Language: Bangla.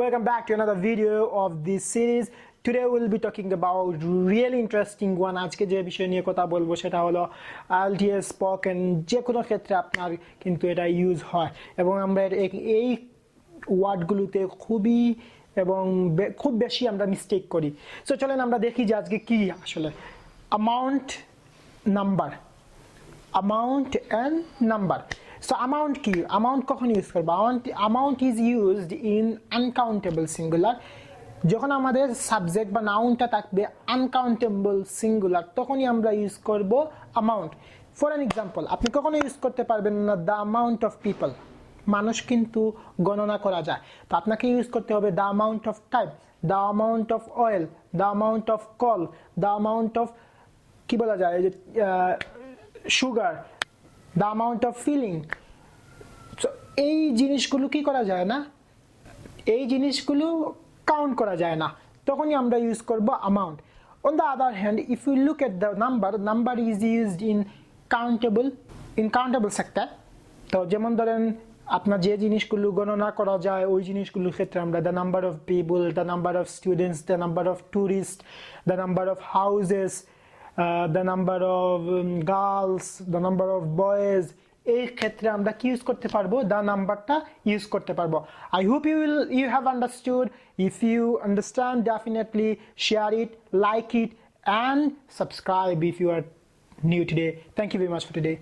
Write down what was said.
Welcome back to another video of this series. Today we'll be talking about really interesting one. আজকে যে বিষয় নিয়ে কথা বলবো সেটা হলো IELTS স্পোকেন যে কোনো ক্ষেত্রে আপনার কিন্তু এটা ইউজ হয় এবং আমরা এই ওয়ার্ডগুলোতে খুব বেশি আমরা মিস্টেক করি। সো চলেন আমরা দেখি যে আজকে কি আসলে amount and number. So amount কি amount কখন ইউজ করব? amount is used in uncountable singular. যখন আমাদের সাবজেক্ট বা নাউনটা থাকবে আনকাউন্টেবল সিঙ্গুলার তখনই আমরা ইউজ করব অ্যামাউন্ট। ফর অ্যান এক্সাম্পল, আপনি কখনো ইউজ করতে পারবেন না দ্য অ্যামাউন্ট অফ পিপল। মানুষ কিন্তু গণনা করা যায়, তো আপনাকে ইউজ করতে হবে the amount of time, the amount of oil, the amount of coal, the amount of কি বলা যায় sugar, the amount of filling. So এই জিনিসগুলো কি করা যায় না, এই জিনিসগুলো কাউন্ট করা যায় না, তখনই আমরা ইউজ করব amount. On the other hand, if you look at the number is used in countable sector. তো যেমন ধরেন আপনার যে জিনিসগুলো গণনা করা যায় ওই জিনিসগুলোর ক্ষেত্রে আমরা the number of people, the number of students, the number of tourist, the number of houses, the number of girls, the number of boys, এই ক্ষেত্রে আমরা কি ইউজ করতে পারবো, দা নাম্বারটা ইউজ করতে পারবো। I hope you have understood. If you understand, definitely share it, like it and subscribe if you are new today. Thank you very much for today.